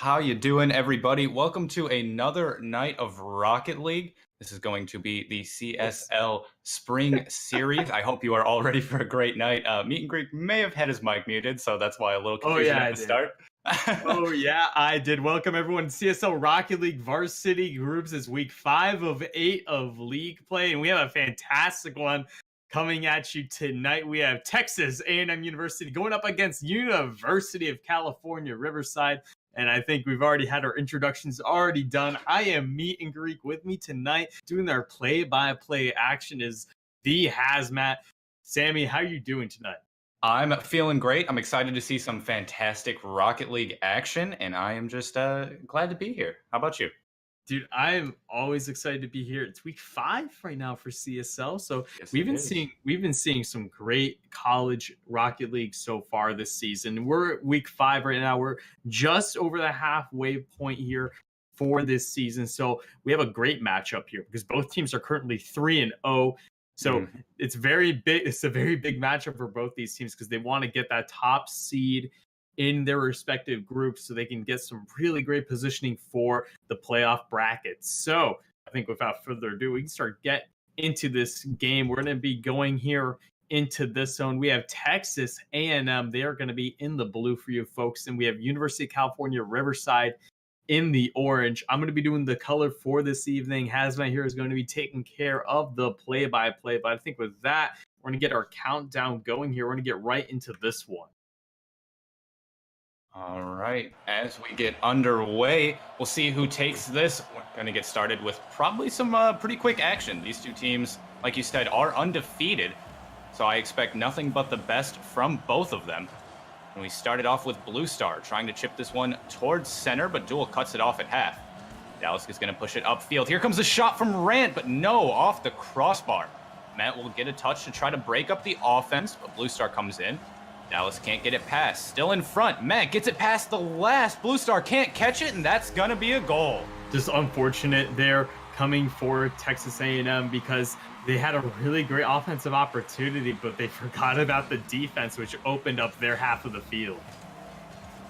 How you doing, everybody? Welcome to another night of Rocket League. This is going to be the Yes. CSL Spring Series. I hope you are all ready for a great night. Meet and Greek may have had his mic muted, so that's why a little Oh confusion yeah, at I the did. start. Oh yeah, I did. Welcome everyone to CSL Rocket League Varsity Groups. It's week 5 of 8 of league play, and we have a fantastic one coming at you tonight. We have Texas A&M University going up against University of California, Riverside. And I think we've already had our introductions already done. I am Meet and Greek. With me tonight doing our play-by-play action is the Hazmat. Sammy, how are you doing tonight? I'm feeling great. I'm excited to see some fantastic Rocket League action, and I am just glad to be here. How about you? Dude, I'm always excited to be here. It's week 5 right now for CSL. So Yes, we've it been is. seeing we've been seeing some great college Rocket League so far this season. We're at week 5 right now. We're just over the halfway point here for this season. So we have a great matchup here because both teams are currently 3-0. So Mhm. it's very big. It's a very big matchup for both these teams because they want to get that top seed in their respective groups so they can get some really great positioning for the playoff brackets. So I think without further ado, we can start get into this game. We're going to be going here into this zone. We have Texas A&M. They are going to be in the blue for you folks, and we have University of California Riverside in the orange. I'm going to be doing the color for this evening. Hazmat here is going to be taking care of the play-by-play. But I think with that, we're going to get our countdown going here. We're going to get right into this one. All right. As we get underway, we'll see who takes this. We're going to get started with probably some pretty quick action. These two teams, like you said, are undefeated. So I expect nothing but the best from both of them. And we started off with Blue Star trying to chip this one towards center, but Duel cuts it off at half. Dallas is going to push it upfield. Here comes a shot from Rant, but no, off the crossbar. Matt will get a touch to try to break up the offense, but Blue Star comes in. Dallas can't get it past. Still in front. Matt gets it past the last. Blue Star can't catch it, and that's going to be a goal. Just unfortunate there coming for Texas A&M because they had a really great offensive opportunity, but they forgot about the defense, which opened up their half of the field.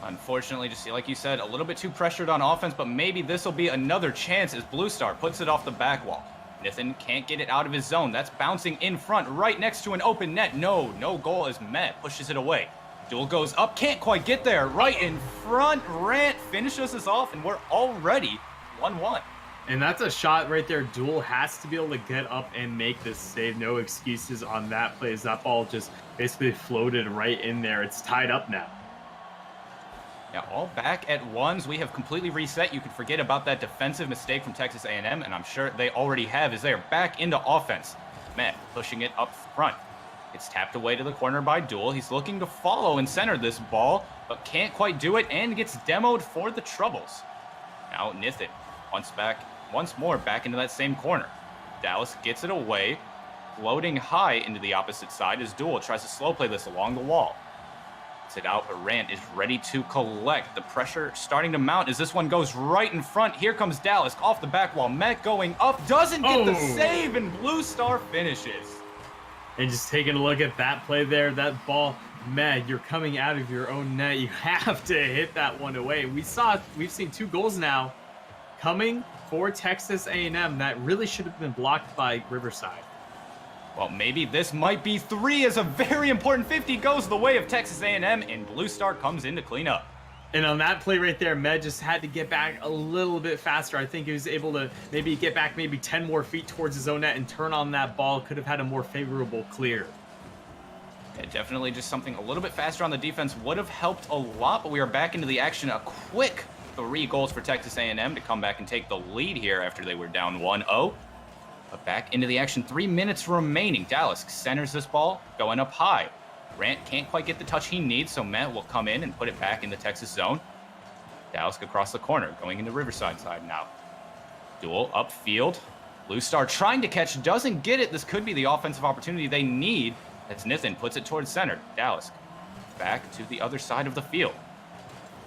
Unfortunately, just like you said, a little bit too pressured on offense, but maybe this will be another chance as Blue Star puts it off the back wall. Nathan can't get it out of his zone. That's bouncing in front, right next to an open net. No goal is met. Pushes it away. Duel goes up, can't quite get there. Right in front, Rant finishes us off, and we're already 1-1. And that's a shot right there. Duel has to be able to get up and make this save. No excuses on that play as that ball just basically floated right in there. It's tied up now. Yeah, all back at ones. We have completely reset. You can forget about that defensive mistake from Texas A&M, and I'm sure they already have, as they are back into offense. Matt pushing it up front. It's tapped away to the corner by Duel. He's looking to follow and center this ball, but can't quite do it and gets demoed for the troubles. Now Nithin once more back into that same corner. Dallas gets it away, floating high into the opposite side as Duel tries to slow play this along the wall. It out, but Rant is ready to collect. The pressure starting to mount as this one goes right in front. Here comes Dallas off the back wall. Met going up, doesn't get the save, and Blue Star finishes. And just taking a look at that play there, that ball, Met, you're coming out of your own net. You have to hit that one away. We've seen 2 goals now coming for Texas A&M that really should have been blocked by Riverside. Well, maybe this might be 3 as a very important 50 goes the way of Texas A&M, and Blue Star comes in to clean up. And on that play right there, Med just had to get back a little bit faster. I think he was able to maybe get back 10 more feet towards his own net and turn on that ball. Could have had a more favorable clear. Yeah, definitely just something a little bit faster on the defense would have helped a lot, but we are back into the action. A quick 3 goals for Texas A&M to come back and take the lead here after they were down 1-0. But back into the action, 3 minutes remaining. Dallas centers this ball, going up high. Grant can't quite get the touch he needs, so Matt will come in and put it back in the Texas zone. Dallas across the corner, going into Riverside side now. Duel upfield. Blue Star trying to catch, doesn't get it. This could be the offensive opportunity they need as Nithin puts it towards center. Dallas back to the other side of the field.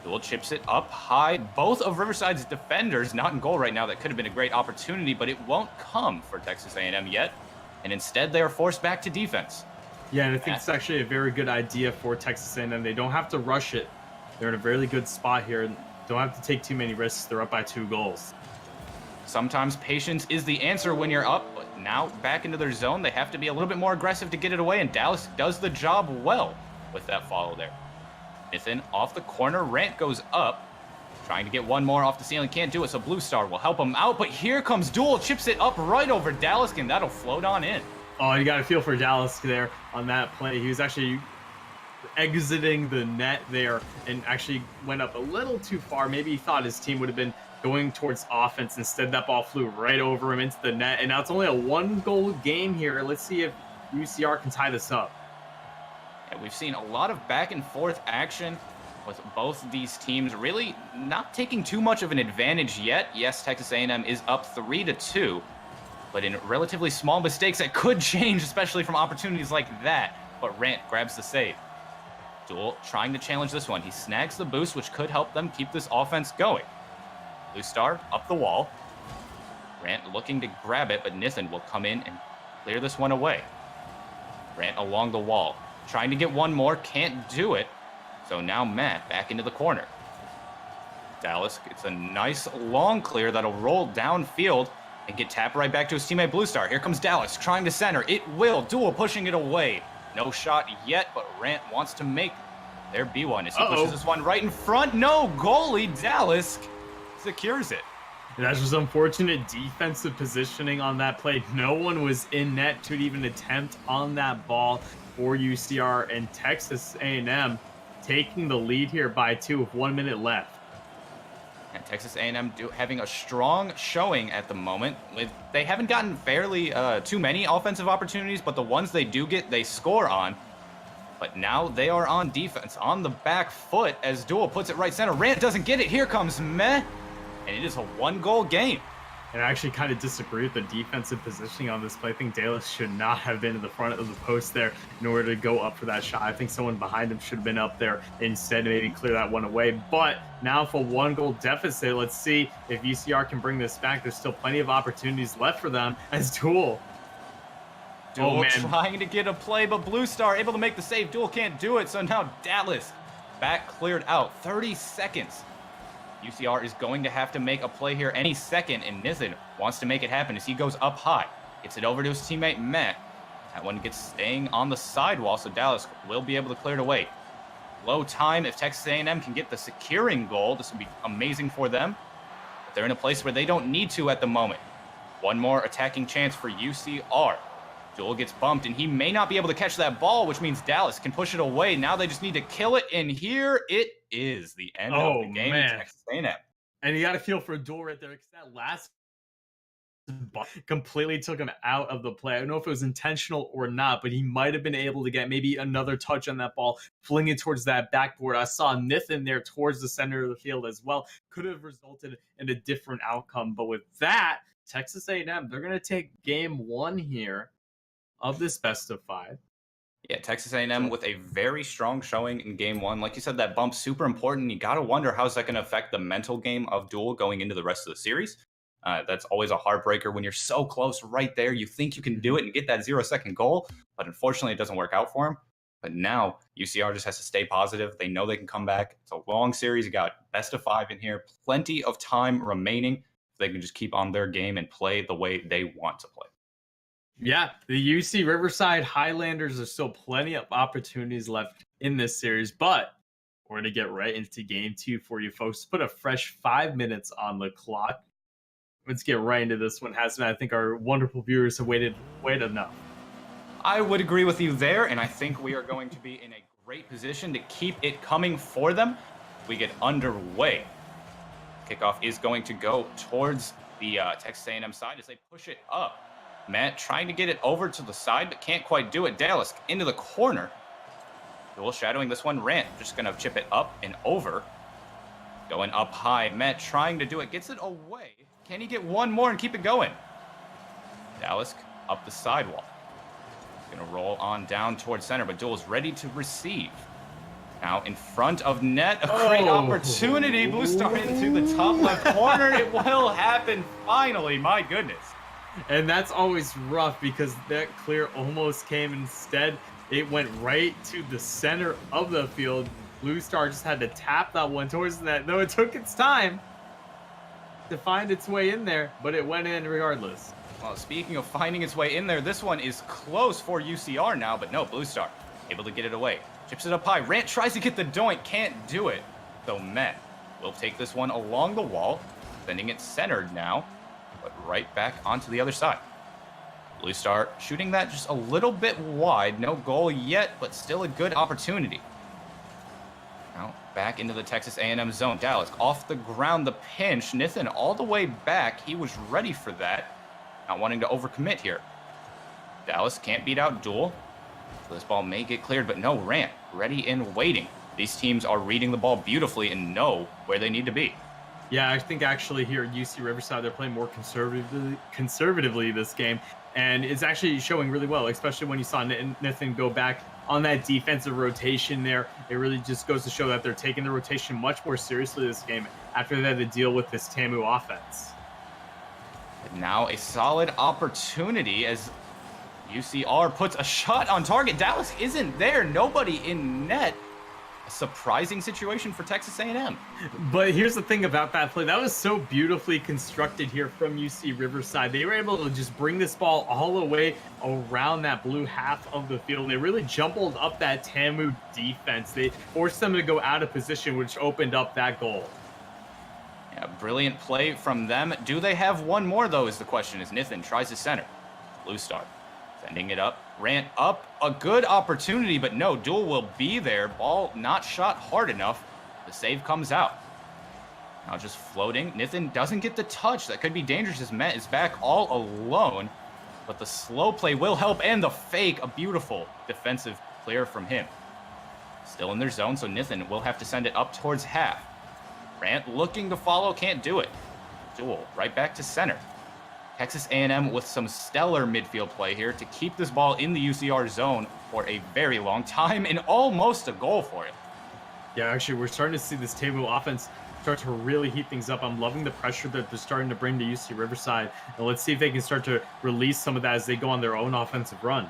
Duel chips it up high. Both of Riverside's defenders not in goal right now. That could have been a great opportunity, but it won't come for Texas A&M yet. And instead, they are forced back to defense. Yeah, and I think it's actually a very good idea for Texas A&M. They don't have to rush it. They're in a very good spot here. Don't have to take too many risks. They're up by 2 goals. Sometimes patience is the answer when you're up, but now back into their zone, they have to be a little bit more aggressive to get it away, and Dallas does the job well with that follow there. Nathan off the corner, Rant goes up, trying to get one more off the ceiling, can't do it, so Blue Star will help him out, but here comes Duel, chips it up right over Dallas, and that'll float on in. Oh, you got to feel for Dallas there on that play. He was actually exiting the net there and actually went up a little too far. Maybe he thought his team would have been going towards offense. Instead, that ball flew right over him into the net. And now it's only a 1-goal game here. Let's see if UCR can tie this up. And we've seen a lot of back and forth action with both of these teams really not taking too much of an advantage yet. Yes, Texas A&M is up 3-2, but in relatively small mistakes that could change, especially from opportunities like that. But Rant grabs the save. Duel trying to challenge this one. He snags the boost, which could help them keep this offense going. Blue Star up the wall. Rant looking to grab it, but Nithin will come in and clear this one away. Rant along the wall, trying to get one more, can't do it. So now Matt back into the corner. Dallas gets a nice long clear that'll roll downfield and get tapped right back to his teammate Blue Star. Here comes Dallas trying to center. It will. Duel pushing it away. No shot yet, but Rant wants to make their B1 as he pushes this one right in front. No, goalie Dallas secures it. That's just unfortunate defensive positioning on that play. No one was in net to even attempt on that ball for UCR, and Texas A&M taking the lead here by 2 with 1 minute left. And Texas A&M having a strong showing at the moment. They haven't gotten fairly too many offensive opportunities, but the ones they do get, they score on. But now they are on defense, on the back foot, as Duel puts it right center. Rant doesn't get it. Here comes Meh. And it is a 1-goal game. And I actually kind of disagree with the defensive positioning on this play. I think Dallas should not have been in the front of the post there in order to go up for that shot. I think someone behind him should have been up there instead, maybe clear that one away. But now for 1-goal deficit, let's see if UCR can bring this back. There's still plenty of opportunities left for them as Duel. Duel trying to get a play, but Blue Star able to make the save. Duel can't do it, so now Dallas back cleared out. 30 seconds. UCR is going to have to make a play here any second, and Nithin wants to make it happen as he goes up high. Gets it over to his teammate, Matt. That one gets staying on the sidewall, so Dallas will be able to clear it away. Low time. If Texas A&M can get the securing goal, this would be amazing for them. But they're in a place where they don't need to at the moment. One more attacking chance for UCR. Duel gets bumped, and he may not be able to catch that ball, which means Dallas can push it away. Now they just need to kill it, and here it is, the end of the game. Texas A&M. And you got to feel for Duel right there, because that last ball completely took him out of the play. I don't know if it was intentional or not, but he might have been able to get maybe another touch on that ball, fling it towards that backboard. I saw Nithin there towards the center of the field as well. Could have resulted in a different outcome, but with that, Texas A&M, they're going to take game 1 here of this best of 5. Yeah, Texas A&M with a very strong showing in game 1. Like you said, that bump super important. You got to wonder how's that going to affect the mental game of Duel going into the rest of the series. That's always a heartbreaker when you're so close right there. You think you can do it and get that 0-second goal, but unfortunately it doesn't work out for him. But now UCR just has to stay positive. They know they can come back. It's a long series. You got best of 5 in here. Plenty of time remaining. They can just keep on their game and play the way they want to play. Yeah, the UC Riverside Highlanders, there's still plenty of opportunities left in this series, but we're going to get right into game 2 for you folks. Put a fresh 5 minutes on the clock. Let's get right into this one, Hassan. I think our wonderful viewers have waited enough. I would agree with you there, and I think we are going to be in a great position to keep it coming for them. We get underway. Kickoff is going to go towards the Texas A&M side as they push it up. Matt trying to get it over to the side, but can't quite do it. Dallas into the corner. Duel shadowing this one. Rant just going to chip it up and over. Going up high. Matt trying to do it. Gets it away. Can he get one more and keep it going? Dallas up the sidewall. Going to roll on down towards center, but Duel's ready to receive. Now in front of net. A great opportunity. Blue Star into the top left corner. It will happen finally. My goodness. And that's always rough because that clear almost came. Instead, it went right to the center of the field. Blue Star just had to tap that one towards the net, though it took its time to find its way in there, but it went in regardless. Well, speaking of finding its way in there, this one is close for UCR now, but no, Blue Star able to get it away. Chips it up high. Rant tries to get the doink, can't do it. So Met will take this one along the wall, sending it centered now, but right back onto the other side. Blue Star shooting that just a little bit wide. No goal yet, but still a good opportunity. Now back into the Texas A&M zone. Dallas off the ground, the pinch. Nithin all the way back. He was ready for that. Not wanting to overcommit here. Dallas can't beat out Duel. So this ball may get cleared, but no, Rant ready and waiting. These teams are reading the ball beautifully and know where they need to be. Yeah, I think actually here at UC Riverside, they're playing more conservatively this game. And it's actually showing really well, especially when you saw Nathan go back on that defensive rotation there. It really just goes to show that they're taking the rotation much more seriously this game after they had to deal with this TAMU offense. And now a solid opportunity as UCR puts a shot on target. Dallas isn't there. Nobody in net. A surprising situation for Texas A&M. But here's the thing about that play. That was so beautifully constructed here from UC Riverside. They were able to just bring this ball all the way around that blue half of the field. They really jumbled up that TAMU defense. They forced them to go out of position, which opened up that goal. Yeah, brilliant play from them. Do they have one more, though, is the question, as Nithin tries to center. Blue Star sending it up. Rant up. A good opportunity, but no, Duel will be there. Ball not shot hard enough. The save comes out. Now just floating. Nithin doesn't get the touch. That could be dangerous as Met is back all alone. But the slow play will help, and the fake, a beautiful defensive clear from him. Still in their zone, so Nithin will have to send it up towards half. Rant looking to follow, can't do it. Duel right back to center. Texas A&M with some stellar midfield play here to keep this ball in the UCR zone for a very long time and almost a goal for it. Yeah, actually, we're starting to see this TAMU offense start to really heat things up. I'm loving the pressure that they're starting to bring to UC Riverside. And let's see if they can start to release some of that as they go on their own offensive run.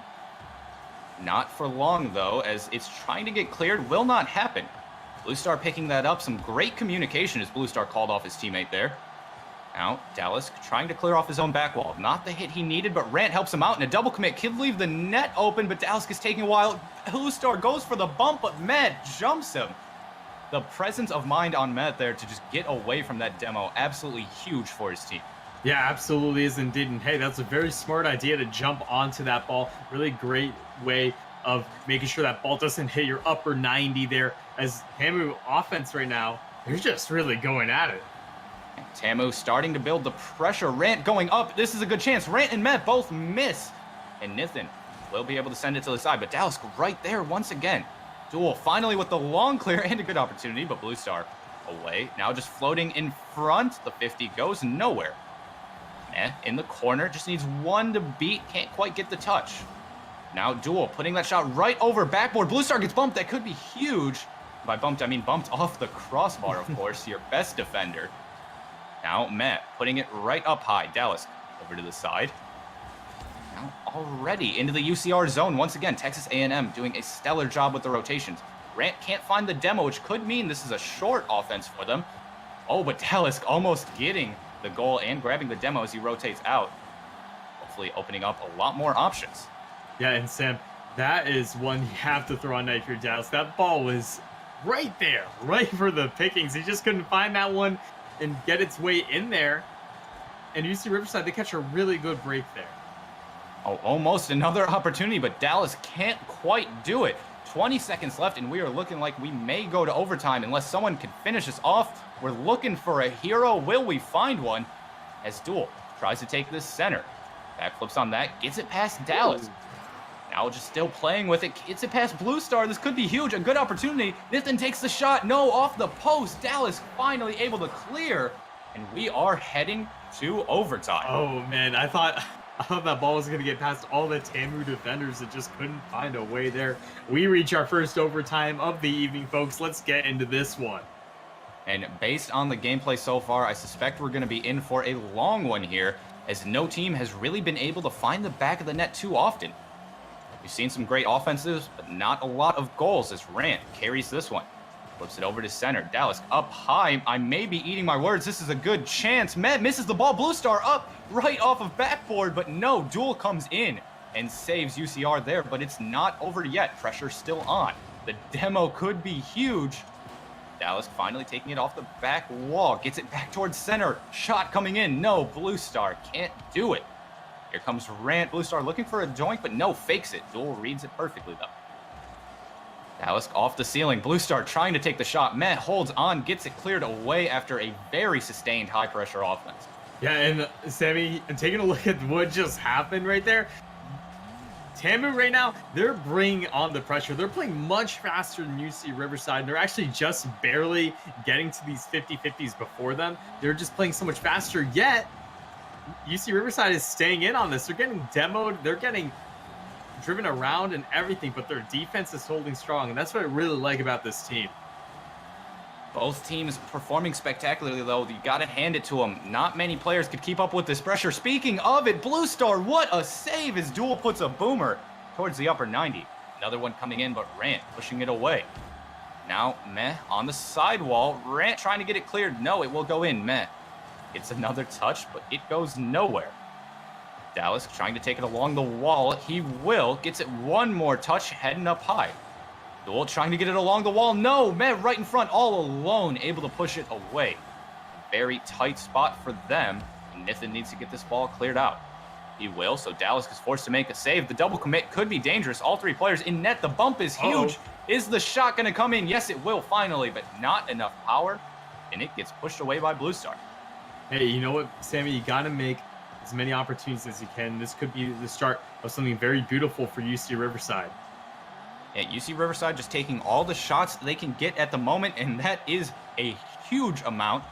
Not for long, though, as it's trying to get cleared. Will not happen. Blue Star picking that up. Some great communication as Blue Star called off his teammate there. Now, Dallas trying to clear off his own back wall. Not the hit he needed, but Rant helps him out in a double commit. Could leave the net open, but Dallas is taking a while. Blue Star goes for the bump, but Met jumps him. The presence of mind on Met there to just get away from that demo, absolutely huge for his team. Yeah, absolutely is indeed. And hey, that's a very smart idea to jump onto that ball. Really great way of making sure that ball doesn't hit your upper 90 there. As TAMU offense right now, they're just really going at it. TAMU starting to build the pressure. Rant going up. This is a good chance. Rant and Met both miss. And Nithin will be able to send it to the side. But Dallas right there once again. Duel finally with the long clear and a good opportunity. But Blue Star away. Now just floating in front. The 50 goes nowhere. In the corner. Just needs one to beat. Can't quite get the touch. Now Duel putting that shot right over backboard. Blue Star gets bumped. That could be huge. By bumped, I mean bumped off the crossbar, of course. Your best defender. Now Matt putting it right up high. Dallas over to the side. Now already into the UCR zone. Once again, Texas A&M doing a stellar job with the rotations. Rant can't find the demo, which could mean this is a short offense for them. Oh, but Dallas almost getting the goal and grabbing the demo as he rotates out. Hopefully opening up a lot more options. Yeah, and Sam, that is one you have to throw on net for Dallas. That ball was right there, right for the pickings. He just couldn't find that one and get its way in there. And UC Riverside, they catch a really good break there. Oh, almost another opportunity, but Dallas can't quite do it. 20 seconds left, and we are looking like we may go to overtime unless someone can finish us off. We're looking for a hero. Will we find one? As Duel tries to take this center. Backflips on that, gets it past Dallas. Now just still playing with it, gets it past Blue Star. This could be huge, a good opportunity. Nithin takes the shot, no, off the post. Dallas finally able to clear, and we are heading to overtime. Oh man, I thought that ball was going to get past all the TAMU defenders that just couldn't find a way there. We reach our first overtime of the evening, folks. Let's get into this one. And based on the gameplay so far, I suspect we're going to be in for a long one here, as no team has really been able to find the back of the net too often. We've seen some great offenses, but not a lot of goals as Rant carries this one. Flips it over to center. Dallas up high. I may be eating my words. This is a good chance. Met misses the ball. Blue Star up right off of backboard, but no, Duel comes in and saves UCR there, but it's not over yet. Pressure still on. The demo could be huge. Dallas finally taking it off the back wall. Gets it back towards center. Shot coming in. No, Blue Star can't do it. Here comes Rant. Blue Star looking for a joint, but no, fakes it. Duel reads it perfectly, though. Dallas off the ceiling. Blue Star trying to take the shot. Met holds on, gets it cleared away after a very sustained high-pressure offense. Yeah, and Sammy, taking a look at what just happened right there, TAMU right now, they're bringing on the pressure. They're playing much faster than UC Riverside. They're actually just barely getting to these 50-50s before them. They're just playing so much faster, yet UC Riverside is staying in on this. They're getting demoed. They're getting driven around and everything, but their defense is holding strong, and that's what I really like about this team. Both teams performing spectacularly, though. You got to hand it to them. Not many players could keep up with this pressure. Speaking of it, Blue Star, what a save as Duel puts a boomer towards the upper 90. Another one coming in, but Rant pushing it away. Now, Meh on the sidewall. Rant trying to get it cleared. No, it will go in. Meh. It's another touch, but it goes nowhere. Dallas trying to take it along the wall. He will. Gets it one more touch, heading up high. Duel trying to get it along the wall. No, man, right in front, all alone, able to push it away. Very tight spot for them. Nithin needs to get this ball cleared out. He will, so Dallas is forced to make a save. The double commit could be dangerous. All three players in net. The bump is huge. Is the shot going to come in? Yes, it will finally, but not enough power. And it gets pushed away by Blue Star. Hey, you know what, Sammy? You got to make as many opportunities as you can. This could be the start of something very beautiful for UC Riverside. Yeah, UC Riverside just taking all the shots they can get at the moment, and that is a huge amount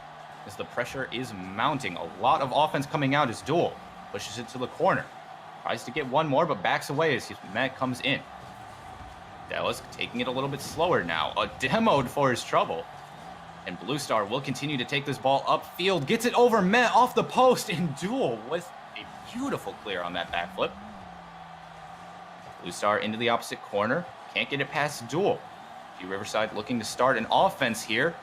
as the pressure is mounting. A lot of offense coming out as Duel pushes it to the corner. Tries to get one more, but backs away as Matt comes in. Dallas taking it a little bit slower now. Demoed for his trouble. And Blue Star will continue to take this ball upfield. Gets it over Met off the post, and Duel with a beautiful clear on that backflip. Blue Star into the opposite corner. Can't get it past Duel. Riverside looking to start an offense here.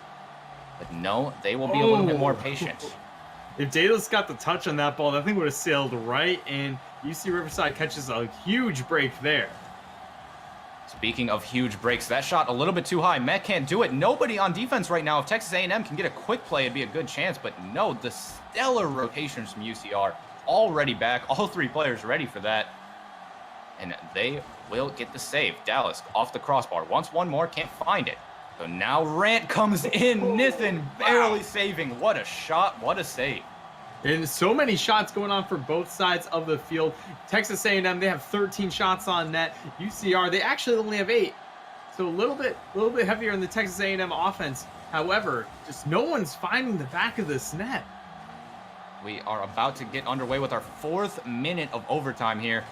But no, they will be a little bit more patient. If Daedalus got the touch on that ball, that thing would have sailed right in. UC Riverside catches a huge break there. Speaking of huge breaks, that shot a little bit too high. Met can't do it. Nobody on defense right now. If Texas A&M can get a quick play, it'd be a good chance. But no, the stellar rotations from UCR already back. All three players ready for that. And they will get the save. Dallas off the crossbar. Wants one more, can't find it. So now Rant comes in. Nithin barely saving. What a shot, what a save. And so many shots going on for both sides of the field. Texas A&M, they have 13 shots on net. UCR, they actually only have 8. So a little bit heavier in the Texas A&M offense. However, just no one's finding the back of this net. We are about to get underway with our 4th minute of overtime here.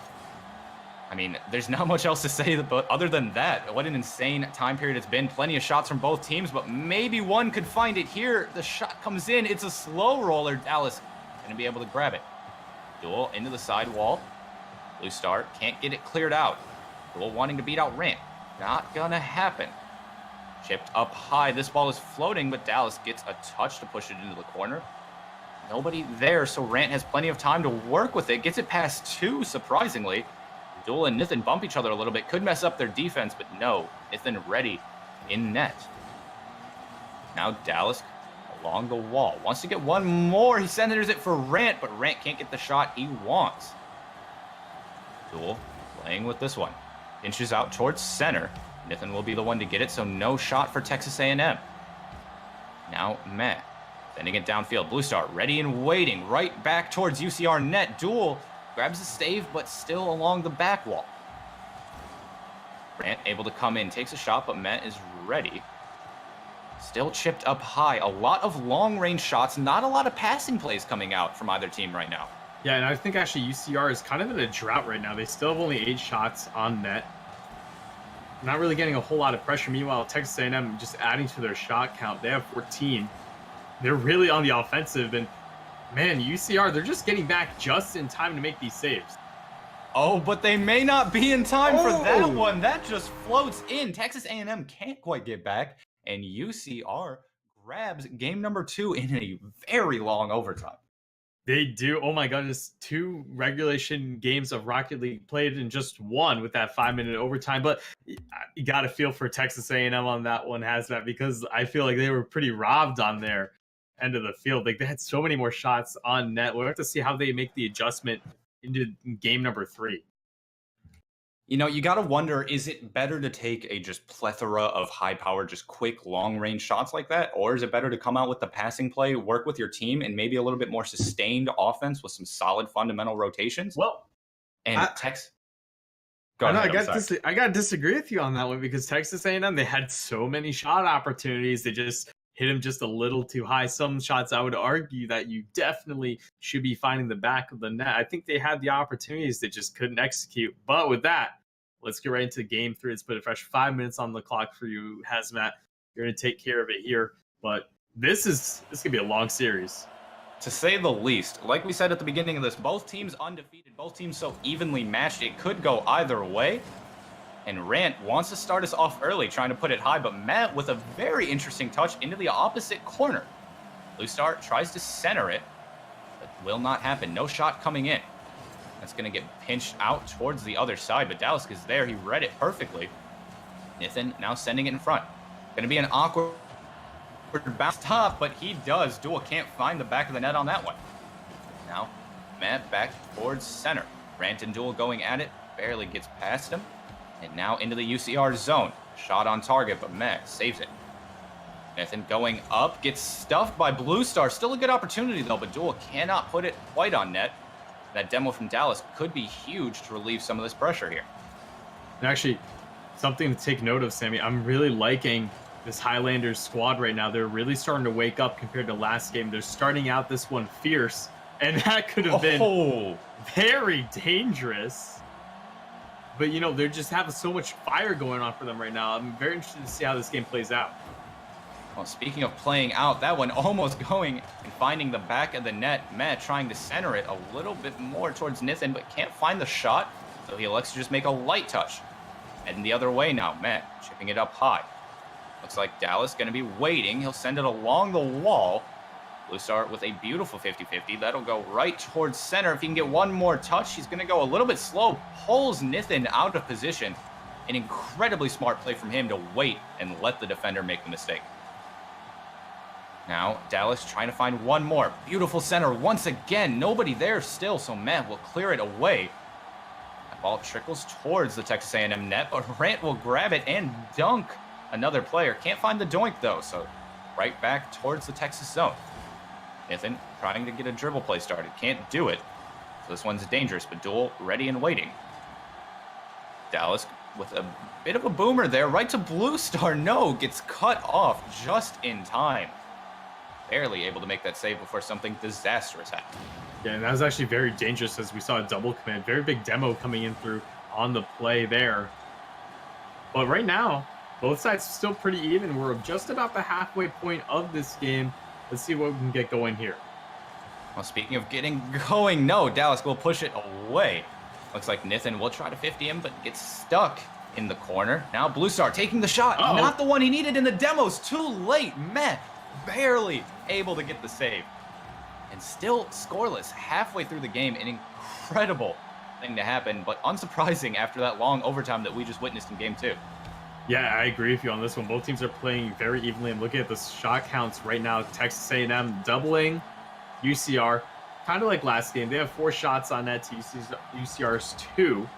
I mean, there's not much else to say but other than that. What an insane time period it's been. Plenty of shots from both teams, but maybe one could find it here. The shot comes in. It's a slow roller. Dallas going to be able to grab it. Duel into the sidewall. Blue Star can't get it cleared out. Duel wanting to beat out Rant. Not going to happen. Chipped up high. This ball is floating, but Dallas gets a touch to push it into the corner. Nobody there, so Rant has plenty of time to work with it. Gets it past 2, surprisingly. Duel and Nithin bump each other a little bit. Could mess up their defense, but no. Nithin ready in net. Now Dallas along the wall. Wants to get one more. He centers it for Rant, but Rant can't get the shot he wants. Duel playing with this one. Inches out towards center. Nithin will be the one to get it, so no shot for Texas A&M. Now Meh. Sending it downfield. Blue Star ready and waiting. Right back towards UCR net. Duel grabs the stave, but still along the back wall. Rant able to come in, takes a shot, but Met is ready. Still chipped up high. A lot of long-range shots, not a lot of passing plays coming out from either team right now. Yeah, and I think actually UCR is kind of in a drought right now. They still have only 8 shots on net. Not really getting a whole lot of pressure. Meanwhile, Texas A&M just adding to their shot count. They have 14. They're really on the offensive, and man, UCR, they're just getting back just in time to make these saves. Oh, but they may not be in time for that one. That just floats in. Texas A&M can't quite get back. and UCR grabs game number 2 in a very long overtime. They do. Oh my goodness. 2 regulation games of Rocket League played in just one with that 5-minute overtime. But you got to feel for Texas A&M on that one, Hazmat, because I feel like they were pretty robbed on their end of the field. Like they had so many more shots on net. We'll have to see how they make the adjustment into game number 3. You know, you got to wonder, is it better to take a just plethora of high power, just quick, long range shots like that? Or is it better to come out with the passing play, work with your team, and maybe a little bit more sustained offense with some solid fundamental rotations? Well, and I got to disagree with you on that one because Texas A&M, they had so many shot opportunities. They just hit them just a little too high. Some shots I would argue that you definitely should be finding the back of the net. I think they had the opportunities, they just couldn't execute. But with that, let's get right into game 3. Let's put a fresh 5 minutes on the clock for you, Hazmat. You're going to take care of it here. But this going to be a long series. To say the least. Like we said at the beginning of this, both teams undefeated, both teams so evenly matched, it could go either way. And Rant wants to start us off early, trying to put it high, but Matt with a very interesting touch into the opposite corner. Blue Star tries to center it, but will not happen. No shot coming in. That's going to get pinched out towards the other side, but Dallas is there. He read it perfectly. Nathan now sending it in front. Going to be an awkward bounce top, but he does. Duel can't find the back of the net on that one. Now, Matt back towards center. Rant and Duel going at it. Barely gets past him. And now into the UCR zone. Shot on target, but Matt saves it. Nathan going up, gets stuffed by Blue Star. Still a good opportunity, though, but Duel cannot put it quite on net. That demo from Dallas could be huge to relieve some of this pressure here. And actually, something to take note of, Sammy, I'm really liking this Highlanders squad right now. They're really starting to wake up compared to last game. They're starting out this one fierce, and that could have been very dangerous. But, you know, they're just having so much fire going on for them right now. I'm very interested to see how this game plays out. Well, speaking of playing out, that one almost going and finding the back of the net. Matt trying to center it a little bit more towards Nathan, but can't find the shot. So he elects to just make a light touch. Heading the other way now. Matt chipping it up high. Looks like Dallas going to be waiting. He'll send it along the wall. Blue Star with a beautiful 50-50. That'll go right towards center. If he can get one more touch, he's going to go a little bit slow. Pulls Nathan out of position. An incredibly smart play from him to wait and let the defender make the mistake. Now, Dallas trying to find one more. Beautiful center once again. Nobody there still, so Matt will clear it away. That ball trickles towards the Texas A&M net, but Rant will grab it and dunk another player. Can't find the doink, though, so right back towards the Texas zone. Nathan trying to get a dribble play started. Can't do it. So this one's dangerous, but Duel ready and waiting. Dallas with a bit of a boomer there. Right to Blue Star. No, gets cut off just in time. Barely able to make that save before something disastrous happened. Yeah, and that was actually very dangerous as we saw a double command. Very big demo coming in through on the play there. But right now, both sides still pretty even. We're just about the halfway point of this game. Let's see what we can get going here. Well, speaking of getting going, no, Dallas will push it away. Looks like Nathan will try to 50 him, but gets stuck in the corner. Now Blue Star taking the shot. Uh-oh. Not the one he needed in the demos. Too late. Meh. Barely able to get the save. And still scoreless halfway through the game. An incredible thing to happen, but unsurprising after that long overtime that we just witnessed in game 2. Yeah, I agree with you on this one. Both teams are playing very evenly. I'm looking at the shot counts right now. Texas A&M doubling UCR. Kind of like last game. They have 4 shots on net to UCR's 2.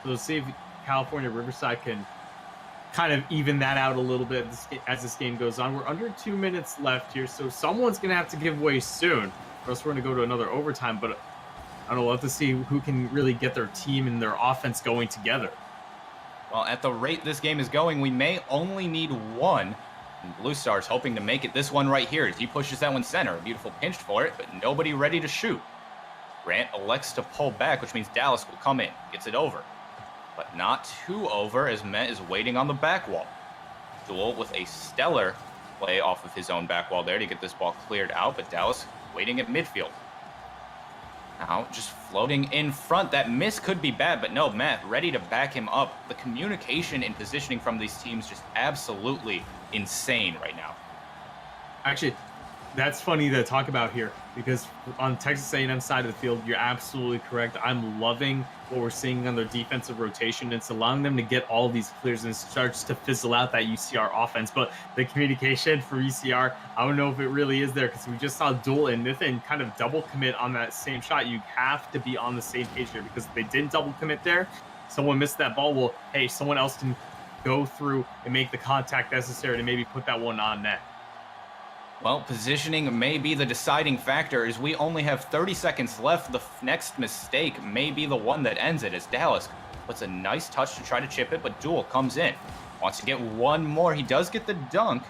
So let's see if California Riverside can kind of even that out a little bit as this game goes on. We're under 2 minutes left here, so someone's going to have to give way soon, or else we're going to go to another overtime. But I don't know, we'll have to see who can really get their team and their offense going together. Well, at the rate this game is going, we may only need one. And Blue Star's hoping to make it this one right here as he pushes that one center. A beautiful pinch for it, but nobody ready to shoot. Grant elects to pull back, which means Dallas will come in. Gets it over. But not too over as Met is waiting on the back wall. Duel with a stellar play off of his own back wall there to get this ball cleared out, but Dallas waiting at midfield. Now just floating in front. That miss could be bad, but no, Matt ready to back him up. The communication and positioning from these teams just absolutely insane right now. Actually, that's funny to talk about here because on Texas A&M side of the field, you're absolutely correct. I'm loving what we're seeing on their defensive rotation. It's allowing them to get all these clears and it starts to fizzle out that UCR offense. But the communication for UCR, I don't know if it really is there because we just saw Duel and Nathan kind of double commit on that same shot. You have to be on the same page here because if they didn't double commit there, someone missed that ball. Well, hey, someone else can go through and make the contact necessary to maybe put that one on net. Well, positioning may be the deciding factor as we only have 30 seconds left. The next mistake may be the one that ends it as Dallas puts a nice touch to try to chip it, but Duel comes in. Wants to get one more. He does get the dunk,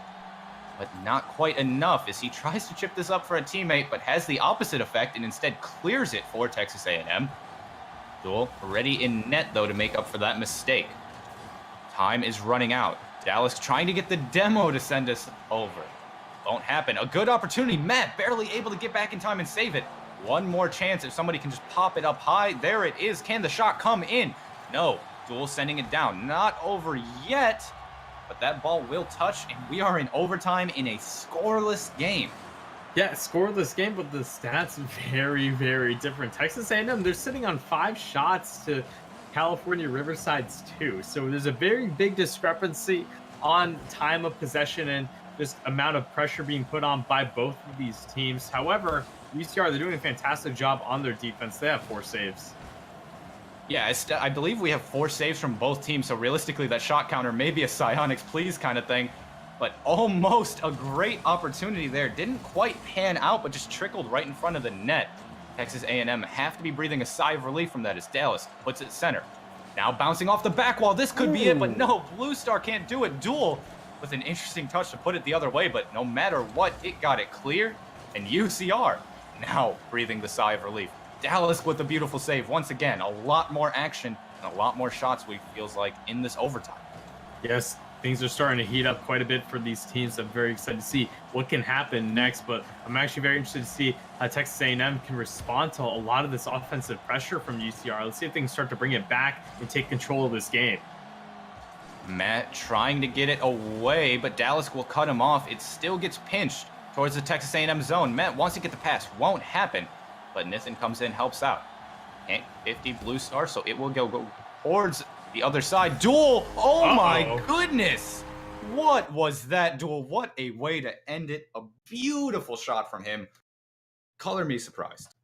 but not quite enough as he tries to chip this up for a teammate, but has the opposite effect and instead clears it for Texas A&M. Duel ready in net, though, to make up for that mistake. Time is running out. Dallas trying to get the demo to send us over. Won't happen. A good opportunity. Matt barely able to get back in time and save it. One more chance if somebody can just pop it up high. There it is. Can the shot come in? No. Duel sending it down. Not over yet, but that ball will touch, and we are in overtime in a scoreless game. Yeah, scoreless game, but the stats very, very different. Texas A&M, they're sitting on 5 shots to California Riverside's 2. So there's a very big discrepancy on time of possession and just amount of pressure being put on by both of these teams. However, UCR, they're doing a fantastic job on their defense. They have 4 saves. Yeah, I believe we have 4 saves from both teams, so realistically that shot counter may be a psionics please kind of thing, but almost a great opportunity there. Didn't quite pan out, but just trickled right in front of the net. Texas A&M have to be breathing a sigh of relief from that as Dallas puts it center. Now bouncing off the back wall. This could be it, but no, Blue Star can't do it. Duel with an interesting touch to put it the other way, but no matter what, it got it clear, and UCR now breathing the sigh of relief. Dallas with a beautiful save. Once again, a lot more action and a lot more shots, we feels like, in this overtime. Yes, things are starting to heat up quite a bit for these teams. I'm very excited to see what can happen next, but I'm actually very interested to see how Texas A&M can respond to a lot of this offensive pressure from UCR. Let's see if they can start to bring it back and take control of this game. Matt trying to get it away, but Dallas will cut him off. It still gets pinched towards the Texas A&M zone. Matt wants to get the pass. Won't happen, but Nathan comes in, helps out. Can't 50 Blue Star, so it will go towards the other side. Duel! Oh my goodness! What was that, Duel? What a way to end it. A beautiful shot from him. Color me surprised.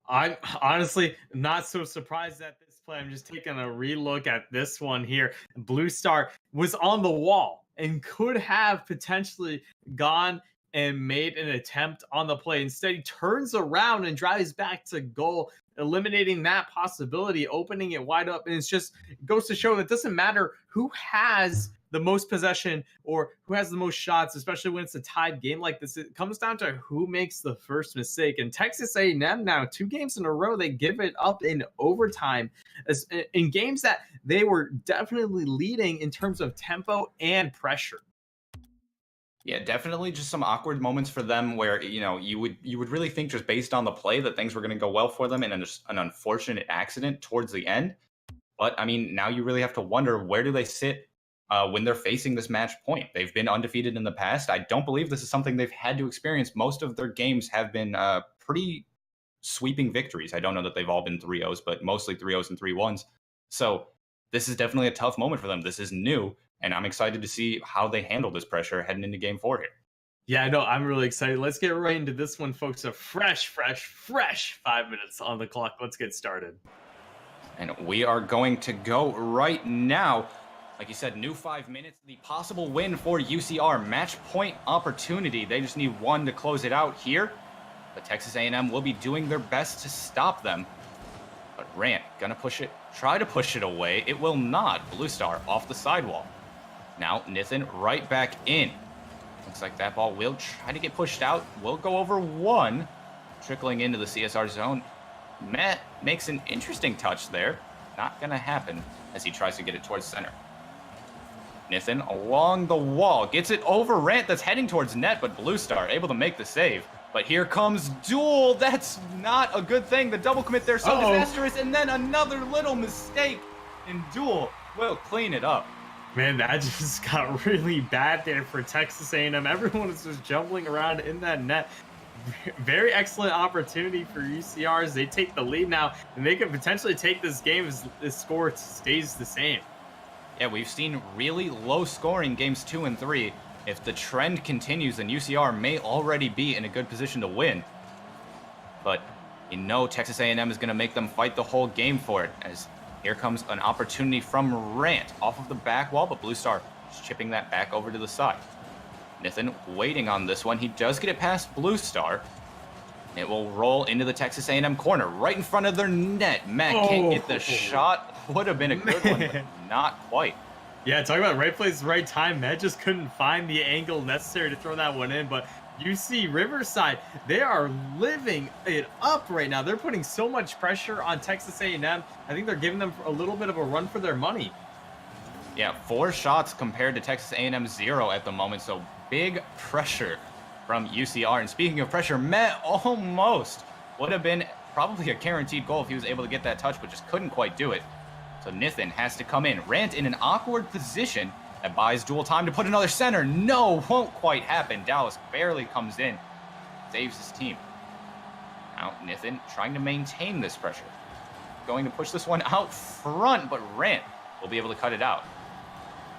I'm honestly not so surprised at this play. I'm just taking a relook at this one here. Blue Star was on the wall and could have potentially gone and made an attempt on the play. Instead, he turns around and drives back to goal, eliminating that possibility, opening it wide up. And it goes to show that it doesn't matter who has the most possession or who has the most shots, especially when it's a tied game like this. It comes down to who makes the first mistake. And Texas A&M now, 2 games in a row, they give it up in overtime in games that they were definitely leading in terms of tempo and pressure. Yeah, definitely just some awkward moments for them where, you would really think just based on the play that things were going to go well for them, and an unfortunate accident towards the end. But I mean, now you really have to wonder, where do they sit when they're facing this match point? They've been undefeated in the past. I don't believe this is something they've had to experience. Most of their games have been pretty sweeping victories. I don't know that they've all been 3-0s, but mostly 3-0s and 3-1s. So this is definitely a tough moment for them. This is new, and I'm excited to see how they handle this pressure heading into Game 4 here. Yeah, I know. I'm really excited. Let's get right into this one, folks. A fresh 5 minutes on the clock. Let's get started. And we are going to go right now. Like you said, new 5 minutes. The possible win for UCR. Match point opportunity. They just need one to close it out here. But Texas A&M will be doing their best to stop them. But Rant gonna try to push it away. It will not. Blue Star off the sidewall. Now Nathan right back in. Looks like that ball will try to get pushed out. Will go over one. Trickling into the CSR zone. Matt makes an interesting touch there. Not gonna happen as he tries to get it towards center. Nathan along the wall. Gets it over Rant that's heading towards net, but Blue Star able to make the save. But here comes Duel. That's not a good thing. The double commit there so disastrous, and then another little mistake, and Duel will clean it up. Man, that just got really bad there for Texas A&M. Everyone is just jumbling around in that net. Very excellent opportunity for UCR as they take the lead now, and they could potentially take this game as the score stays the same. Yeah, we've seen really low scoring games 2 and 3. If the trend continues, then UCR may already be in a good position to win. But you know Texas A&M is going to make them fight the whole game for it, as here comes an opportunity from Rant off of the back wall, but Blue Star is chipping that back over to the side. Nithin waiting on this one. He does get it past Blue Star. It will roll into the Texas A&M corner, right in front of their net. Matt can't get the shot. Would have been a good one, but not quite. Yeah, talking about right place, right time. Matt just couldn't find the angle necessary to throw that one in, but you see Riverside, they are living it up right now. They're putting so much pressure on Texas A&M. I think they're giving them a little bit of a run for their money. Yeah, 4 shots compared to Texas A&M 0 at the moment, so big pressure from UCR. And speaking of pressure, Matt almost would have been probably a guaranteed goal if he was able to get that touch, but just couldn't quite do it. So Nithin has to come in. Rant in an awkward position that buys Duel time to put another center. No, won't quite happen. Dallas barely comes in, saves his team. Now Nithin trying to maintain this pressure. Going to push this one out front, but Rant will be able to cut it out.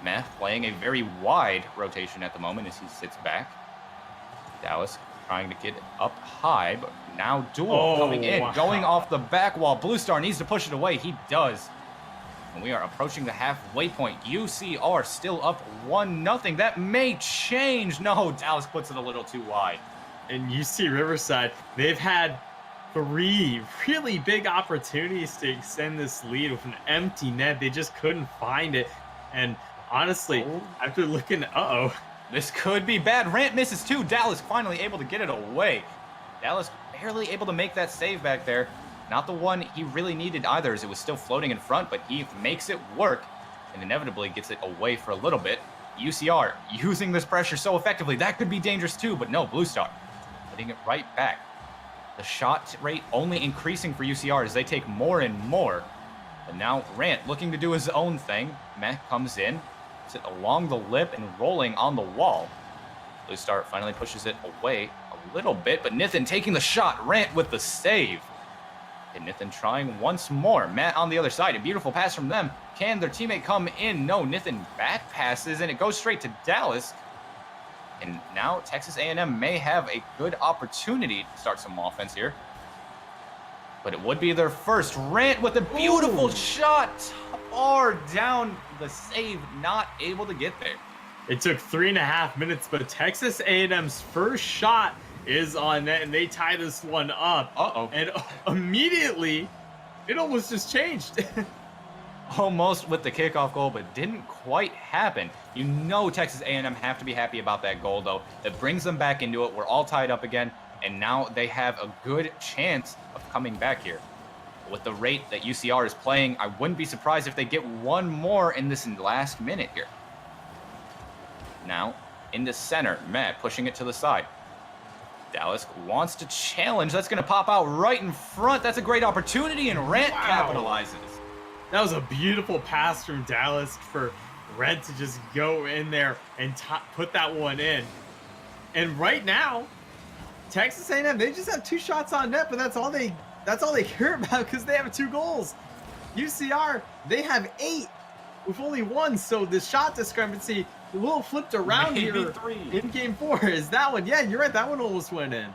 Meh playing a very wide rotation at the moment as he sits back. Dallas trying to get up high, but now Duel coming in, going off the back wall. Blue Star needs to push it away. He does. And we are approaching the halfway point. UCR still up 1-0. That may change. No, Dallas puts it a little too wide. And you see Riverside, they've had 3 really big opportunities to extend this lead with an empty net. They just couldn't find it. And honestly, after looking, this could be bad. Rant misses too. Dallas finally able to get it away. Dallas barely able to make that save back there. Not the one he really needed either, as it was still floating in front, but he makes it work and inevitably gets it away for a little bit. UCR using this pressure so effectively. That could be dangerous too, but no, Blue Star putting it right back. The shot rate only increasing for UCR as they take more and more. And now Rant looking to do his own thing. Meh comes in, puts it along the lip and rolling on the wall. Blue Star finally pushes it away a little bit, but Nithin taking the shot. Rant with the save. And Nithin trying once more. Matt on the other side. A beautiful pass from them. Can their teammate come in? No, Nithin back passes, and it goes straight to Dallas. And now Texas A&M may have a good opportunity to start some offense here. But it would be their first. Rant with a beautiful shot. Far down the save. Not able to get there. It took 3.5 minutes, but Texas A&M's first shot is on net, and they tie this one up. And immediately, it almost just changed. Almost with the kickoff goal, but didn't quite happen. You know Texas A&M have to be happy about that goal, though. It brings them back into it. We're all tied up again, and now they have a good chance of coming back here. With the rate that UCR is playing, I wouldn't be surprised if they get one more in this last minute here. Now, in the center, Matt pushing it to the side. Dallas wants to challenge. That's going to pop out right in front. That's a great opportunity, and Rant capitalizes. That was a beautiful pass from Dallas for Red to just go in there and put that one in. And right now, Texas A&M, they just have 2 shots on net, but that's all they care about because they have 2 goals. UCR, they have 8 with only 1, so the shot discrepancy a little flipped around here 3. In game 4. Is that one? Yeah, you're right. That one almost went in.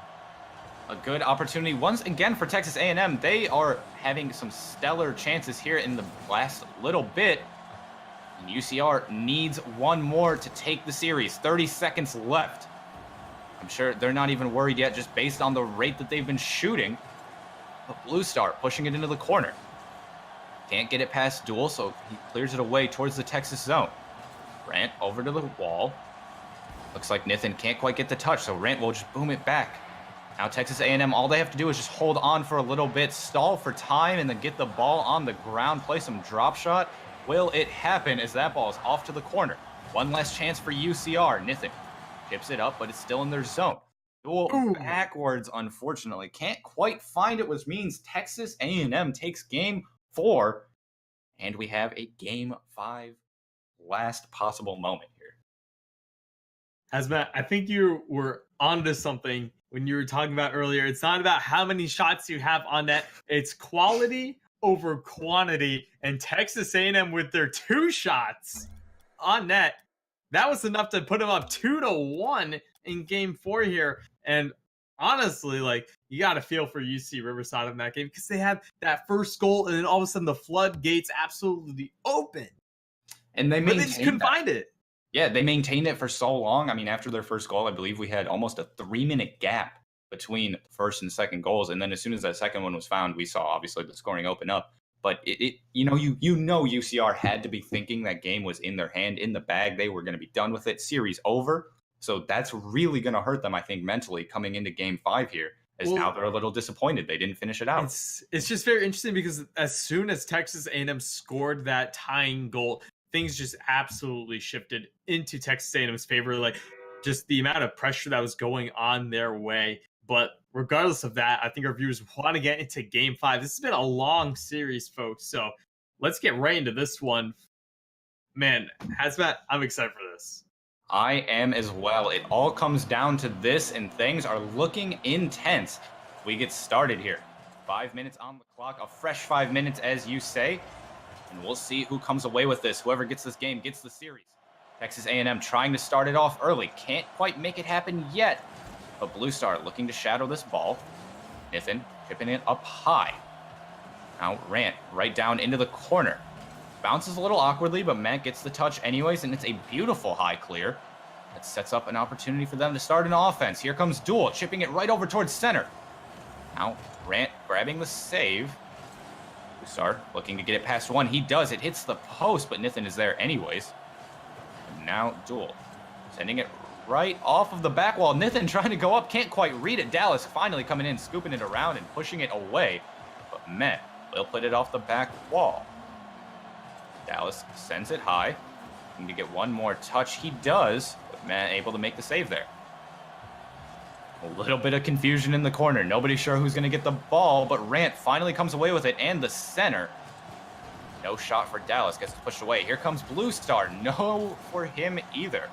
A good opportunity once again for Texas A&M. They are having some stellar chances here in the last little bit. And UCR needs one more to take the series. 30 seconds left. I'm sure they're not even worried yet, just based on the rate that they've been shooting. But Blue Star pushing it into the corner. Can't get it past Duel, so he clears it away towards the Texas zone. Rant over to the wall. Looks like Nithin can't quite get the touch, so Rant will just boom it back. Now Texas A&M, all they have to do is just hold on for a little bit, stall for time, and then get the ball on the ground, play some drop shot. Will it happen as that ball is off to the corner? One last chance for UCR. Nithin chips it up, but it's still in their zone. Duel Ooh. backwards, unfortunately. Can't quite find it, which means Texas A&M takes game 4, and we have a game 5 last possible moment here. Hazmat, I think you were onto something when you were talking about earlier. It's not about how many shots you have on net; it's quality over quantity. And Texas A&M with their 2 shots on net, that was enough to put them up 2-1 in Game 4 here. And honestly, like, you got to feel for UC Riverside in that game because they had that first goal, and then all of a sudden the floodgates absolutely open, And they but they just couldn't find it. Yeah, they maintained it for so long. I mean, after their first goal, I believe we had almost a 3-minute gap between the first and second goals. And then as soon as that second one was found, we saw obviously the scoring open up. But you know UCR had to be thinking that game was in their hand, in the bag. They were going to be done with it. Series over. So that's really going to hurt them, I think, mentally coming into game 5 here. As now they're a little disappointed they didn't finish it out. It's just very interesting because as soon as Texas A&M scored that tying goal, things just absolutely shifted into Texas A&M's favor. Like, just the amount of pressure that was going on their way. But regardless of that, I think our viewers want to get into Game 5. This has been a long series, folks. So let's get right into this one. Man, Hazmat, I'm excited for this. I am as well. It all comes down to this, and things are looking intense. We get started here. 5 minutes on the clock, a fresh 5 minutes, as you say. And we'll see who comes away with this. Whoever gets this game gets the series. Texas A&M trying to start it off early. Can't quite make it happen yet. But Blue Star looking to shadow this ball. Nathan chipping it up high. Now Rant right down into the corner. Bounces a little awkwardly, but Matt gets the touch anyways, and it's a beautiful high clear. That sets up an opportunity for them to start an offense. Here comes Duel, chipping it right over towards center. Now Rant grabbing the save. Star looking to get it past one. He does. It hits the post, but Nathan is there anyways. And now Duel sending it right off of the back wall. Nathan trying to go up, can't quite read it. Dallas finally coming in, scooping it around and pushing it away. But Matt will put it off the back wall. Dallas sends it high. Looking to get one more touch. He does, but Matt able to make the save there. A little bit of confusion in the corner. Nobody sure who's going to get the ball, but Rant finally comes away with it, and the center. No shot for Dallas. Gets pushed away. Here comes Blue Star. No for him either.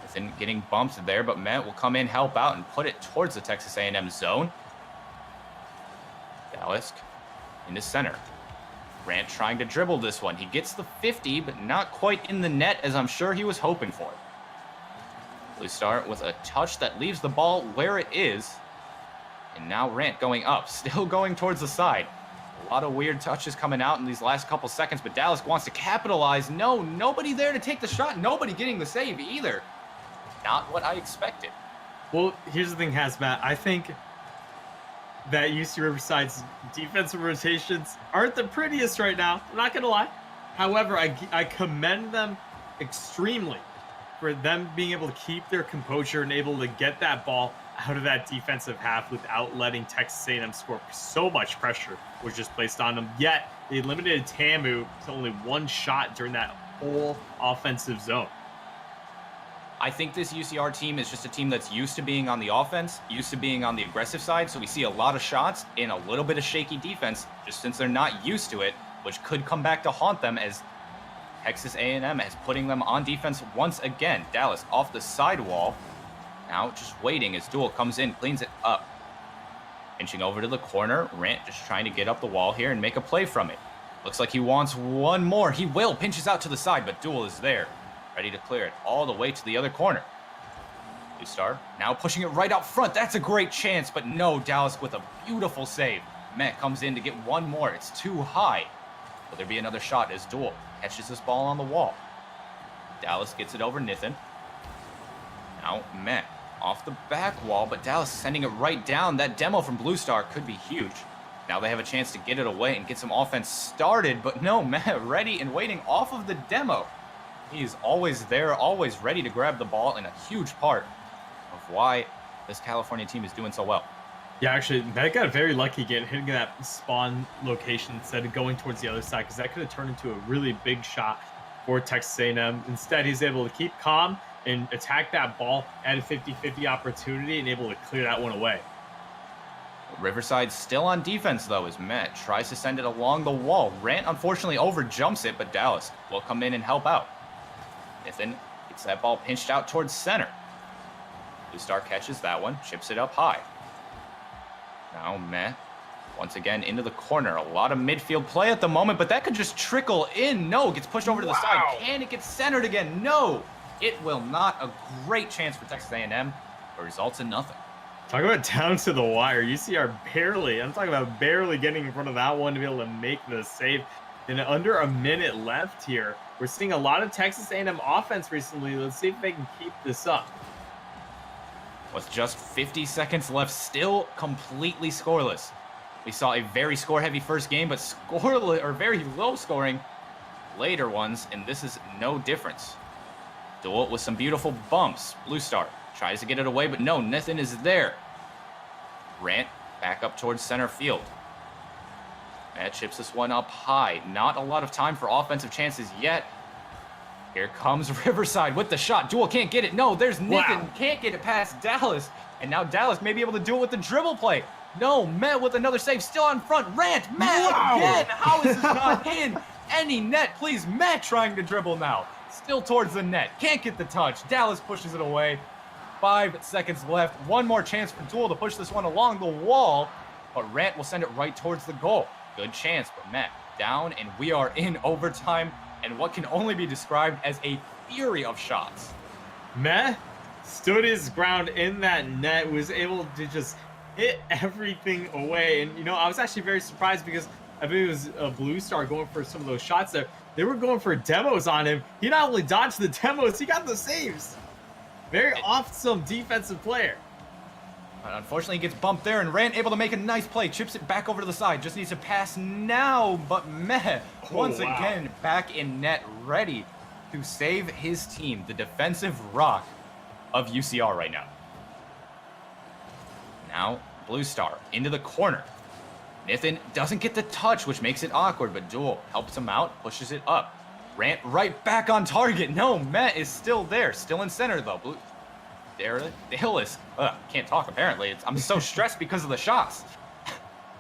Isn't getting bumped there, but Matt will come in, help out, and put it towards the Texas A&M zone. Dallas into center. Rant trying to dribble this one. He gets the 50, but not quite in the net, as I'm sure he was hoping for. Blue Star with a touch that leaves the ball where it is. And now Rant going up, still going towards the side. A lot of weird touches coming out in these last couple seconds, but Dallas wants to capitalize. No, nobody there to take the shot. Nobody getting the save either. Not what I expected. Well, here's the thing, Hazmat. I think that UC Riverside's defensive rotations aren't the prettiest right now. I'm not going to lie. However, I commend them extremely for them being able to keep their composure and able to get that ball out of that defensive half without letting Texas A&M score. So much pressure was just placed on them. Yet, they limited TAMU to only 1 shot during that whole offensive zone. I think this UCR team is just a team that's used to being on the offense, used to being on the aggressive side, so we see a lot of shots in a little bit of shaky defense, just since they're not used to it, which could come back to haunt them as Texas A&M is putting them on defense once again. Dallas off the sidewall. Now just waiting as Duel comes in, cleans it up. Inching over to the corner. Rant just trying to get up the wall here and make a play from it. Looks like he wants one more. He will. Pinches out to the side, but Duel is there. Ready to clear it all the way to the other corner. Blue Star now pushing it right out front. That's a great chance, but no, Dallas with a beautiful save. Matt comes in to get one more. It's too high. Will there be another shot as Duel catches this ball on the wall? Dallas gets it over Nathan. Now Matt off the back wall, but Dallas sending it right down. That demo from Blue Star could be huge. Now they have a chance to get it away and get some offense started, but no, Matt ready and waiting off of the demo. He's always there, always ready to grab the ball, and a huge part of why this California team is doing so well. Yeah, actually, Matt got very lucky hitting that spawn location instead of going towards the other side, because that could have turned into a really big shot for Texas A&M. Instead, he's able to keep calm and attack that ball at a 50-50 opportunity and able to clear that one away. Riverside still on defense, though, as Matt tries to send it along the wall. Rant, unfortunately, overjumps it, but Dallas will come in and help out. Nathan gets that ball pinched out towards center. Blue Star catches that one, chips it up high. Now, Matt, once again, into the corner. A lot of midfield play at the moment, but that could just trickle in. No, gets pushed over to the side. Can it get centered again? No, it will not. A great chance for Texas A&M, but results in nothing. Talk about down to the wire. UCR barely, I'm talking about barely getting in front of that one to be able to make the save. And under a minute left here, we're seeing a lot of Texas A&M offense recently. Let's see if they can keep this up. With just 50 seconds left, still completely scoreless. We saw a very score-heavy first game, but scoreless or very low-scoring later ones, and this is no difference. Duel with some beautiful bumps. Blue Star tries to get it away, but no, nothing is there. Rant back up towards center field. That chips this one up high. Not a lot of time for offensive chances yet. Here comes Riverside with the shot. Duel can't get it. No, there's Nathan. Can't get it past Dallas. And now Dallas may be able to do it with the dribble play. No, Met with another save. Still on front. Rant. Met again. How is this not in any net? Please, Met trying to dribble now. Still towards the net. Can't get the touch. Dallas pushes it away. 5 seconds left. One more chance for Duel to push this one along the wall. But Rant will send it right towards the goal. Good chance, but Met down, and we are in overtime. And what can only be described as a fury of shots. Meh stood his ground in that net, was able to just hit everything away. And, you know, I was actually very surprised because I think it was a Blue Star going for some of those shots there. They were going for demos on him. He not only dodged the demos, he got the saves. Very awesome defensive player. But unfortunately, he gets bumped there, and Rant able to make a nice play. Chips it back over to the side. Just needs to pass now, but meh. Once again, back in net, ready to save his team. The defensive rock of UCR right now. Now, Blue Star into the corner. Nathan doesn't get the touch, which makes it awkward, but Duel helps him out, pushes it up. Rant right back on target. No, Met is still there. Still in center, though. Blue... Dallas, can't talk apparently. I'm so stressed because of the shots.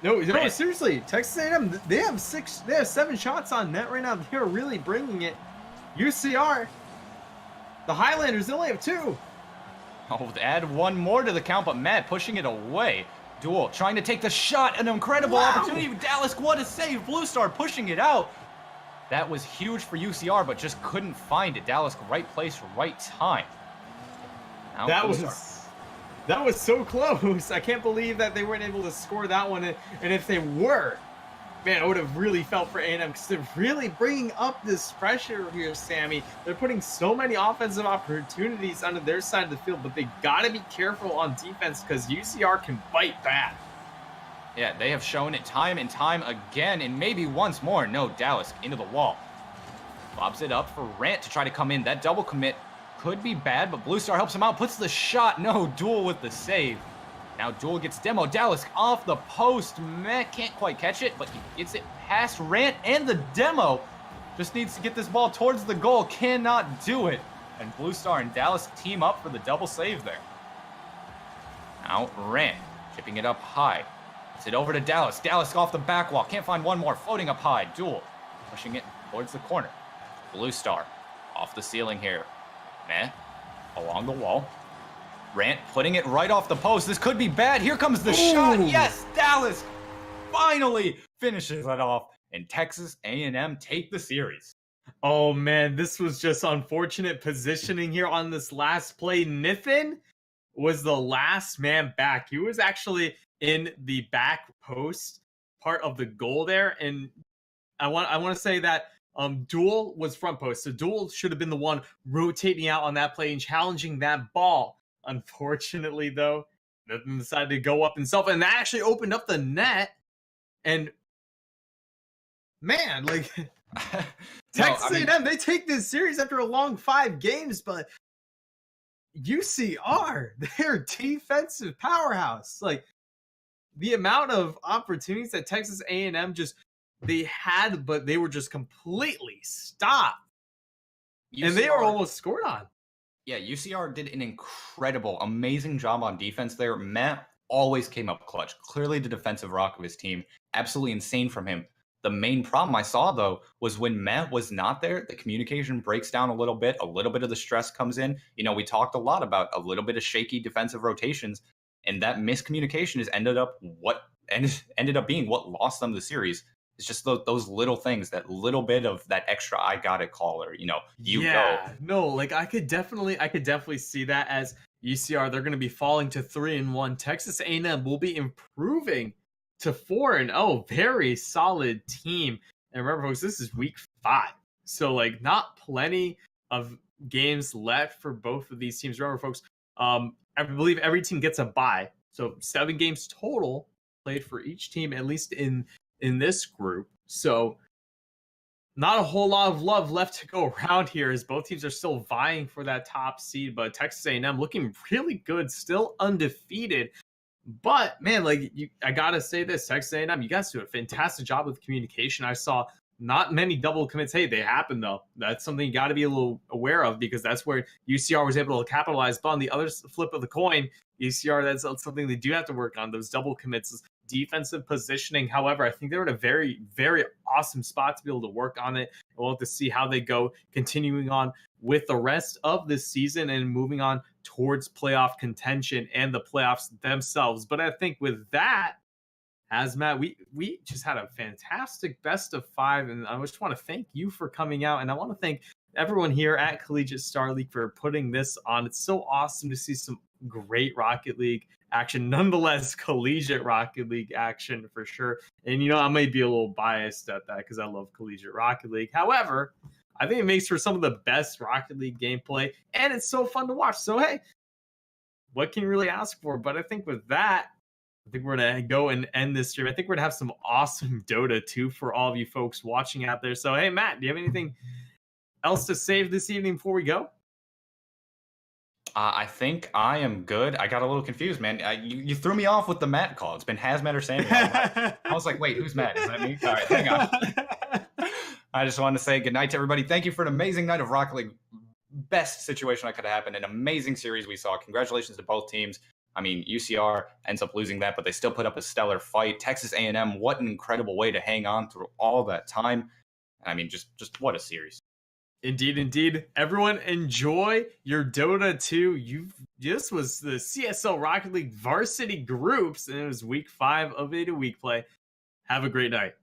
No, seriously, Texas A&M, they have 7 shots on net right now. They're really bringing it. UCR, the Highlanders, they only have 2. Oh, add one more to the count, but Matt pushing it away. Duel trying to take the shot, an incredible opportunity. Dallas, what a save. Blue Star pushing it out. That was huge for UCR, but just couldn't find it. Dallas, right place, right time. Now that was so close. I can't believe that they weren't able to score that one. And if they were, man, I would have really felt for A&M because they're really bringing up this pressure here, Sammy. They're putting so many offensive opportunities onto their side of the field, but they got to be careful on defense because UCR can bite back. Yeah, they have shown it time and time again, and maybe once more. No, Dallas into the wall. Lobs it up for Rant to try to come in. That double commit could be bad, but Blue Star helps him out, puts the shot. No, Duel with the save. Now Duel gets demo. Dallas off the post. Matt can't quite catch it, but he gets it past Rant and the demo. Just needs to get this ball towards the goal. Cannot do it. And Blue Star and Dallas team up for the double save there. Now Rant chipping it up high. Puts it over to Dallas. Dallas off the back wall. Can't find one more. Floating up high. Duel pushing it towards the corner. Blue Star off the ceiling here. Along the wall. Rant putting it right off the post. This could be bad. Here comes the shot. Yes, Dallas finally finishes it off, and Texas A&M take the series. Oh man, this was just unfortunate positioning here on this last play. Niffin was the last man back. He was actually in the back post part of the goal there, and I want to say that Duel was front post, so Duel should have been the one rotating out on that play and challenging that ball. Unfortunately, though, Nathan decided to go up himself, and that actually opened up the net. And man, like Texas A&M, they take this series after a long 5 games, but UCR, they're a defensive powerhouse. Like the amount of opportunities that Texas A&M they had, but they were just completely stopped. And they were almost scored on. Yeah, UCR did an incredible, amazing job on defense there. Matt always came up clutch. Clearly the defensive rock of his team. Absolutely insane from him. The main problem I saw, though, was when Matt was not there, the communication breaks down a little bit of the stress comes in. We talked a lot about a little bit of shaky defensive rotations, and that miscommunication has ended up being what lost them the series. It's just those little things, that little bit of that extra "I got it" call, or you go. Yeah, no, like I could definitely see that as UCR. They're going to be falling to 3-1. Texas A&M will be improving to 4-0. Very solid team. And remember, folks, this is week 5, so like not plenty of games left for both of these teams. Remember, folks, I believe every team gets a bye, so 7 games total played for each team, at least in this group. So not a whole lot of love left to go around here, as both teams are still vying for that top seed. But Texas A&M looking really good, still undefeated. But man, I gotta say this, Texas A&M, you guys do a fantastic job with communication. I saw not many double commits. Hey, they happen though. That's something you got to be a little aware of, because that's where UCR was able to capitalize. But on the other flip of the coin, UCR, that's something they do have to work on. Those double commits, defensive positioning. However, I think they're in a very, very awesome spot to be able to work on it. We'll have to see how they go, continuing on with the rest of this season and moving on towards playoff contention and the playoffs themselves. But I think with that, Hazmat, we just had a fantastic best of 5, and I just want to thank you for coming out, and I want to thank everyone here at Collegiate Star League for putting this on. It's so awesome to see some great Rocket League action, nonetheless, collegiate Rocket League action for sure. And I may be a little biased at that because I love collegiate Rocket League. However, I think it makes for some of the best Rocket League gameplay, and it's so fun to watch. So hey, what can you really ask for? But I think with that, I think we're going to go and end this stream. I think we're going to have some awesome Dota 2 for all of you folks watching out there. So, hey, Matt, do you have anything else to save this evening before we go? I think I am good. I got a little confused, man. You threw me off with the Matt call. It's been Hazmat or Samuel. I was like, wait, who's Matt? Is that me? All right, hang on. I just wanted to say good night to everybody. Thank you for an amazing night of Rocket League. Best situation that could have happened. An amazing series we saw. Congratulations to both teams. I mean, UCR ends up losing that, but they still put up a stellar fight. Texas A&M, what an incredible way to hang on through all that time. I mean, just what a series. Indeed, indeed. Everyone, enjoy your Dota 2. This was the CSL Rocket League Varsity Groups, and it was week 5 of a week play. Have a great night.